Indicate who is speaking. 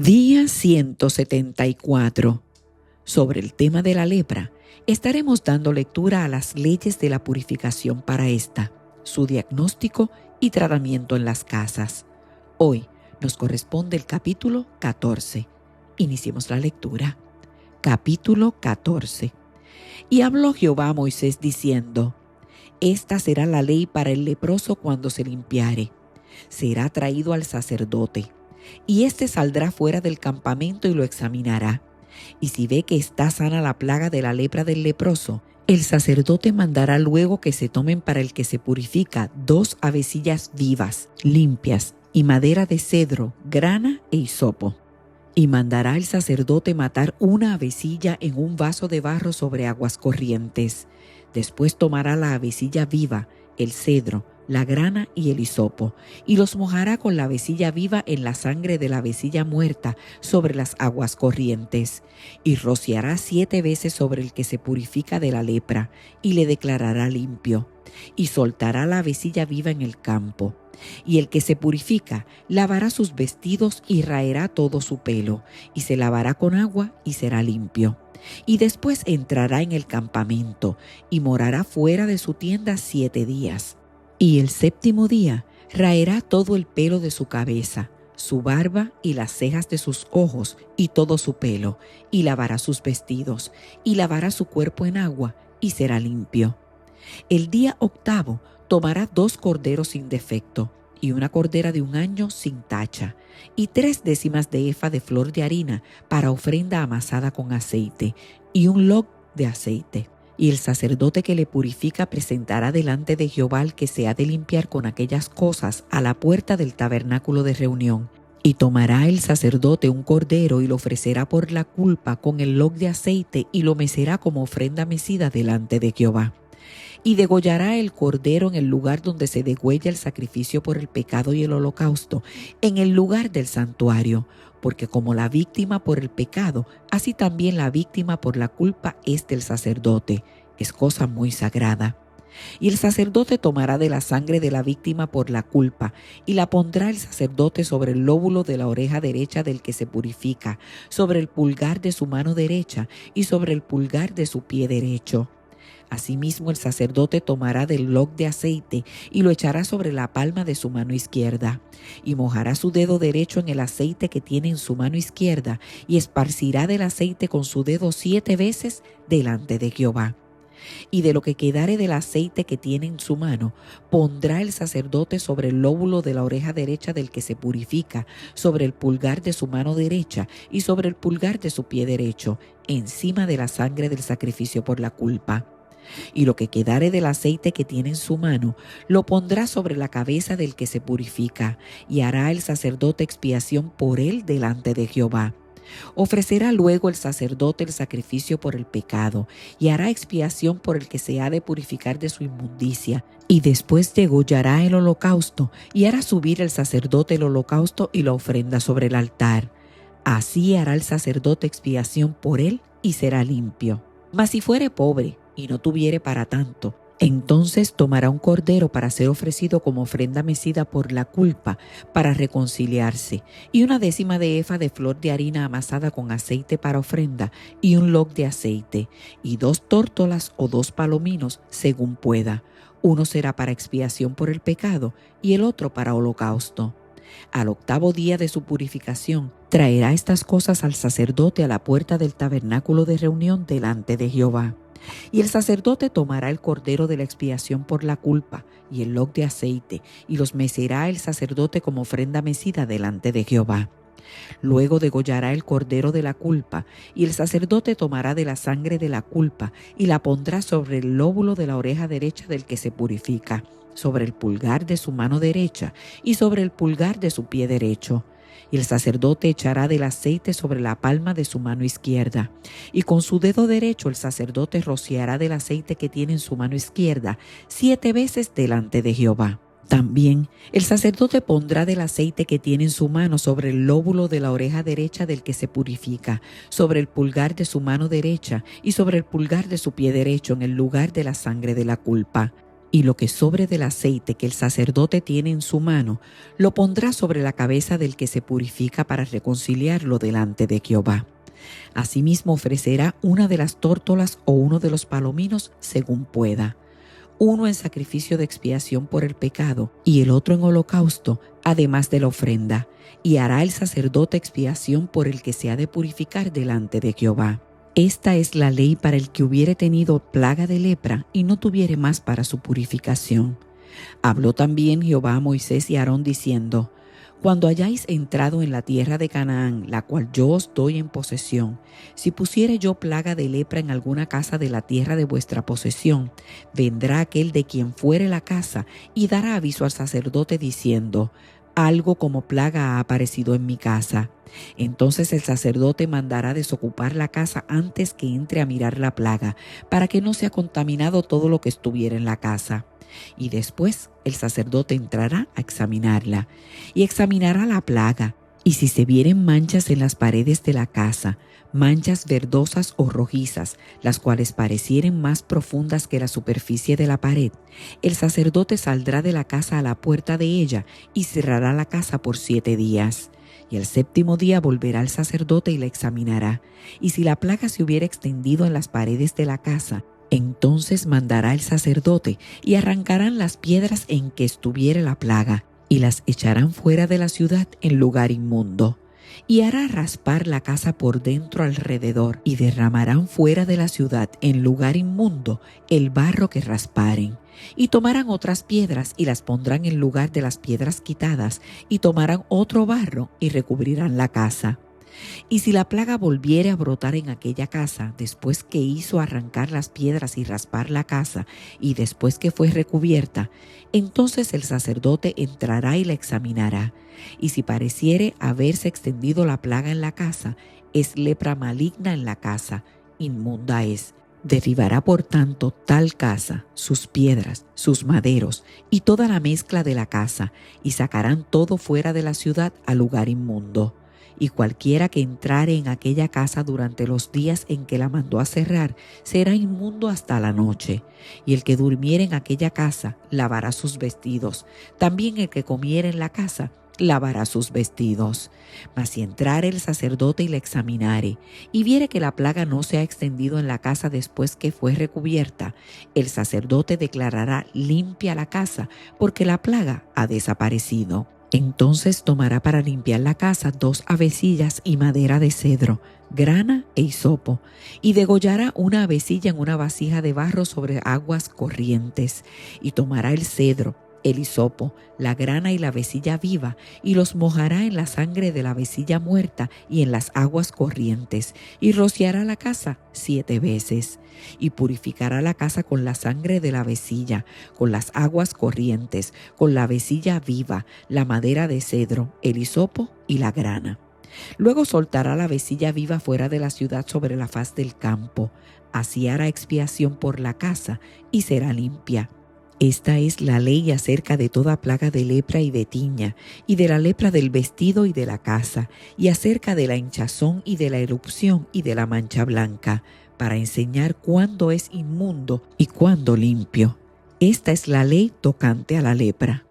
Speaker 1: Día 174. Sobre el tema de la lepra, estaremos dando lectura a las leyes de la purificación para esta, su diagnóstico y tratamiento en las casas. Hoy nos corresponde el capítulo 14. Iniciemos la lectura. Capítulo 14. Y habló Jehová a Moisés diciendo: Esta será la ley para el leproso cuando se limpiare. Será traído al sacerdote, y éste saldrá fuera del campamento y lo examinará. Y si ve que está sana la plaga de la lepra del leproso, el sacerdote mandará luego que se tomen para el que se purifica 2 avecillas vivas, limpias, y madera de cedro, grana e hisopo. Y mandará el sacerdote matar una avecilla en un vaso de barro sobre aguas corrientes. Después tomará la avecilla viva, el cedro, la grana y el hisopo, y los mojará con la avecilla viva en la sangre de la avecilla muerta sobre las aguas corrientes, y rociará 7 veces sobre el que se purifica de la lepra, y le declarará limpio, y soltará la avecilla viva en el campo. Y el que se purifica lavará sus vestidos y raerá todo su pelo, y se lavará con agua y será limpio. Y después entrará en el campamento, y morará fuera de su tienda 7 días. Y el 7º día raerá todo el pelo de su cabeza, su barba y las cejas de sus ojos y todo su pelo, y lavará sus vestidos, y lavará su cuerpo en agua, y será limpio. El día 8º tomará 2 corderos sin defecto, y una cordera de 1 año sin tacha, y 3 décimas de efa de flor de harina para ofrenda amasada con aceite, y un log de aceite. Y el sacerdote que le purifica presentará delante de Jehová al que se ha de limpiar con aquellas cosas a la puerta del tabernáculo de reunión. Y tomará el sacerdote un cordero y lo ofrecerá por la culpa con el log de aceite y lo mecerá como ofrenda mecida delante de Jehová. Y degollará el cordero en el lugar donde se degüella el sacrificio por el pecado y el holocausto, en el lugar del santuario, porque como la víctima por el pecado, así también la víctima por la culpa es del sacerdote, es cosa muy sagrada. Y el sacerdote tomará de la sangre de la víctima por la culpa, y la pondrá el sacerdote sobre el lóbulo de la oreja derecha del que se purifica, sobre el pulgar de su mano derecha y sobre el pulgar de su pie derecho. Asimismo el sacerdote tomará del log de aceite y lo echará sobre la palma de su mano izquierda, y mojará su dedo derecho en el aceite que tiene en su mano izquierda, y esparcirá del aceite con su dedo 7 veces delante de Jehová. Y de lo que quedare del aceite que tiene en su mano, pondrá el sacerdote sobre el lóbulo de la oreja derecha del que se purifica, sobre el pulgar de su mano derecha y sobre el pulgar de su pie derecho, encima de la sangre del sacrificio por la culpa. Y lo que quedare del aceite que tiene en su mano, lo pondrá sobre la cabeza del que se purifica, y hará el sacerdote expiación por él delante de Jehová. Ofrecerá luego el sacerdote el sacrificio por el pecado, y hará expiación por el que se ha de purificar de su inmundicia, y después degollará el holocausto, y hará subir el sacerdote el holocausto y la ofrenda sobre el altar. Así hará el sacerdote expiación por él, y será limpio. Mas si fuere pobre, y no tuviere para tanto, entonces tomará un cordero para ser ofrecido como ofrenda mecida por la culpa, para reconciliarse, y 1 décima de efa de flor de harina amasada con aceite para ofrenda, y un log de aceite, y 2 tórtolas o 2 palominos, según pueda. Uno será para expiación por el pecado, y el otro para holocausto. Al 8º día de su purificación, traerá estas cosas al sacerdote a la puerta del tabernáculo de reunión delante de Jehová. Y el sacerdote tomará el cordero de la expiación por la culpa y el log de aceite, y los mecerá el sacerdote como ofrenda mecida delante de Jehová. Luego degollará el cordero de la culpa, y el sacerdote tomará de la sangre de la culpa, y la pondrá sobre el lóbulo de la oreja derecha del que se purifica, sobre el pulgar de su mano derecha, y sobre el pulgar de su pie derecho. Y el sacerdote echará del aceite sobre la palma de su mano izquierda, y con su dedo derecho el sacerdote rociará del aceite que tiene en su mano izquierda 7 veces delante de Jehová. También el sacerdote pondrá del aceite que tiene en su mano sobre el lóbulo de la oreja derecha del que se purifica, sobre el pulgar de su mano derecha y sobre el pulgar de su pie derecho en el lugar de la sangre de la culpa. Y lo que sobre del aceite que el sacerdote tiene en su mano, lo pondrá sobre la cabeza del que se purifica para reconciliarlo delante de Jehová. Asimismo ofrecerá una de las tórtolas o uno de los palominos según pueda, uno en sacrificio de expiación por el pecado y el otro en holocausto, además de la ofrenda, y hará el sacerdote expiación por el que se ha de purificar delante de Jehová. Esta es la ley para el que hubiere tenido plaga de lepra y no tuviere más para su purificación. Habló también Jehová a Moisés y a Aarón diciendo: Cuando hayáis entrado en la tierra de Canaán, la cual yo os doy en posesión, si pusiere yo plaga de lepra en alguna casa de la tierra de vuestra posesión, vendrá aquel de quien fuere la casa y dará aviso al sacerdote diciendo: algo como plaga ha aparecido en mi casa. Entonces el sacerdote mandará desocupar la casa antes que entre a mirar la plaga, para que no sea contaminado todo lo que estuviera en la casa. Y después el sacerdote entrará a examinarla, y examinará la plaga, y si se vieren manchas en las paredes de la casa, manchas verdosas o rojizas, las cuales parecieren más profundas que la superficie de la pared, el sacerdote saldrá de la casa a la puerta de ella y cerrará la casa por 7 días. Y el 7º día volverá el sacerdote y la examinará, y si la plaga se hubiera extendido en las paredes de la casa, entonces mandará el sacerdote y arrancarán las piedras en que estuviere la plaga y las echarán fuera de la ciudad en lugar inmundo. Y hará raspar la casa por dentro alrededor y derramarán fuera de la ciudad en lugar inmundo el barro que rasparen. Y tomarán otras piedras y las pondrán en lugar de las piedras quitadas y tomarán otro barro y recubrirán la casa. Y si la plaga volviere a brotar en aquella casa, después que hizo arrancar las piedras y raspar la casa, y después que fue recubierta, entonces el sacerdote entrará y la examinará. Y si pareciere haberse extendido la plaga en la casa, es lepra maligna en la casa, inmunda es. Derribará por tanto tal casa, sus piedras, sus maderos y toda la mezcla de la casa, y sacarán todo fuera de la ciudad al lugar inmundo. Y cualquiera que entrare en aquella casa durante los días en que la mandó a cerrar, será inmundo hasta la noche. Y el que durmiere en aquella casa, lavará sus vestidos. También el que comiere en la casa, lavará sus vestidos. Mas si entrare el sacerdote y la examinare, y viere que la plaga no se ha extendido en la casa después que fue recubierta, el sacerdote declarará limpia la casa, porque la plaga ha desaparecido. Entonces tomará para limpiar la casa 2 avecillas y madera de cedro, grana e hisopo, y degollará una avecilla en una vasija de barro sobre aguas corrientes, y tomará el cedro, el hisopo, la grana y la avecilla viva, y los mojará en la sangre de la avecilla muerta y en las aguas corrientes, y rociará la casa 7 veces. Y purificará la casa con la sangre de la avecilla, con las aguas corrientes, con la avecilla viva, la madera de cedro, el hisopo y la grana. Luego soltará la avecilla viva fuera de la ciudad sobre la faz del campo. Así hará expiación por la casa y será limpia. Esta es la ley acerca de toda plaga de lepra y de tiña, y de la lepra del vestido y de la casa, y acerca de la hinchazón y de la erupción y de la mancha blanca, para enseñar cuándo es inmundo y cuándo limpio. Esta es la ley tocante a la lepra.